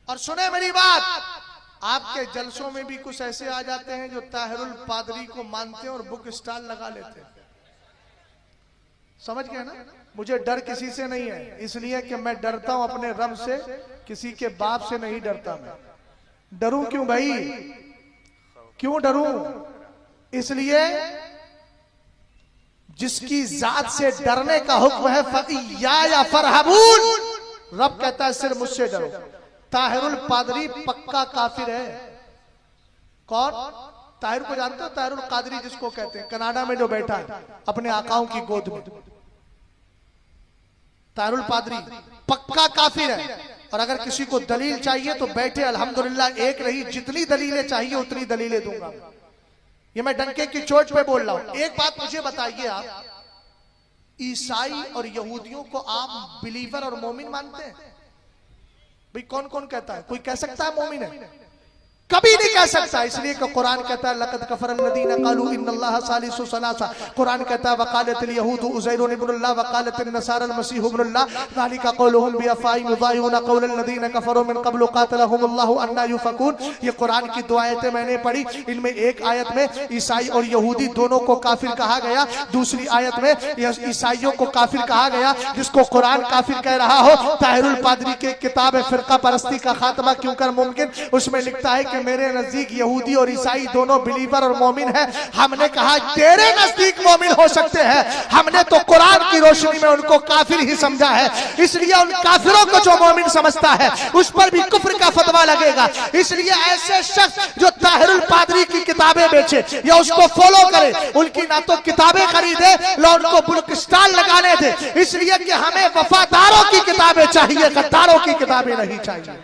और सुने मेरी बात, आपके जलसों में भी कुछ ऐसे आ जाते हैं जो ताहिरुल पादरी को मानते हैं और बुक स्टॉल लगा लेते हैं। समझ गए ना? मुझे डर किसी से नहीं है, इसलिए कि मैं डरता हूं अपने रब से, किसी के बाप से नहीं डरता। मैं डरूं क्यों भाई? क्यों डरूं? इसलिए जिसकी जात से डरने का हुक्म है, फइया फरहबून, रब कहता है सिर्फ मुझसे डरो। ताहिरुल पादरी पक्का काफिर है। कौन? ताहिर को जानते हो? ताहिरुल कादरी जिसको कहते हैं, कनाडा में जो बैठा है अपने आकाओं की गोद में, ताहिरुल पादरी पक्का काफिर है। और अगर किसी को दलील चाहिए तो बैठे, अल्हम्दुलिल्लाह एक रही, जितनी दलीलें चाहिए उतनी दलीलें दूंगा। ये मैं डंके की चोट पे बोल रहा हूं। एक बात मुझे बताइए, आप ईसाई और यहूदियों को आप बिलीवर और मोमिन मानते हैं? भाई कौन कौन कहता है? कोई कह सकता है मोमिन है? कभी नहीं कह सकता। इसलिए कि कुरान कहता है लक़द कफ़रल लज़ीना क़ालू इन्नल्लाहा सालिसु सलासा। कुरान कहता है वक़ालतिल यहूदु उज़ैरुन इब्नुल्लाह वक़ालतिन नसारा मसीहु इब्नुल्लाह ज़ालिका क़ौलुहुम बिअफ़वाहिहिम युज़ाहिरूना क़ौलल लज़ीना कफ़रू मिन क़ब्लु क़ातलहुमुल्लाहु अन्ना युफ़कून। ये कुरान की दो आयतें मैंने पढ़ी। इनमें एक आयत में ईसाई और यहूदी दोनों को काफिर कहा गया, दूसरी आयत में ईसाइयों को काफिर कहा गया, जिसको कुरान काफिर कह रहा हो। ताहिरुल पादरी के किताब फ़िरका परस्ती का खात्मा क्यों कर मुमकिन, उसमें लिखता है मेरे नजदीक यहूदी और ईसाई दोनों बिलीवर और मोमिन है। हमने कहा तेरे नजदीक मोमिन हो सकते हैं, हमने तो कुरान की रोशनी में उनको काफिर ही समझा है। इसलिए उन काफिरों को जो मोमिन समझता है उस पर भी कुफ्र का फतवा लगेगा। इसलिए ऐसे शख्स जो ताहिरुल पादरी की किताबें बेचे या उसको फॉलो करे, उनकी ना तो किताबें खरीदे ना उनको बुक स्टॉल लगाने दे। इसलिए कि हमें वफादारों की किताबें चाहिए, गद्दारों की किताबें नहीं चाहिए।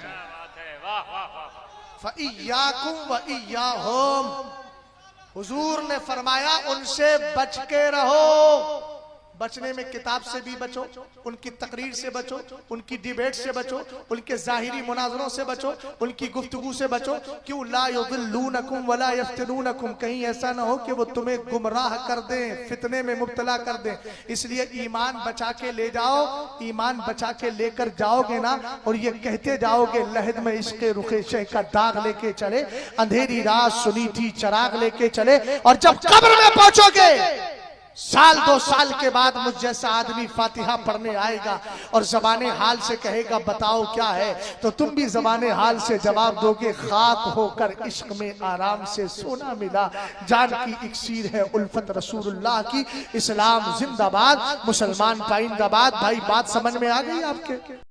फ़इय्याकुम व इय्याहुम, हुजूर ने फरमाया उनसे बच के रहो। बचने में किताब से भी बचो, उनकी तकरीर से बचो, उनकी डिबेट से बचो, उनके जाहिरी मुनाजरों से बचो, उनकी गुफ्तगू से बचो। क्यों? ला युदिल्लूनकुम वला यफ्तिनूनकुम, कहीं ऐसा ना हो कि वो तुम्हें गुमराह कर दें, फितने में मुब्तला कर दें। इसलिए ईमान बचा के ले जाओ। ईमान बचा के लेकर जाओगे ना और ये कहते जाओगे लहद में इश्क़े रुखे शह का दाग लेके चले, अंधेरी रात सुनी थी चराग लेके चले। और जब कब्र में पहुंचोगे, साल 2 साल के बाद मुझ जैसा आदमी फातिहा पढ़ने आएगा और ज़बाने हाल से कहेगा बताओ क्या है, तो तुम भी ज़बाने हाल से जवाब दोगे खाक होकर इश्क में आराम से सोना मिला। जान की इक्सीर है उल्फत रसूलुल्लाह की। इस्लाम जिंदाबाद, मुसलमान पाइंदाबाद। भाई बात समझ में आ गई आपके?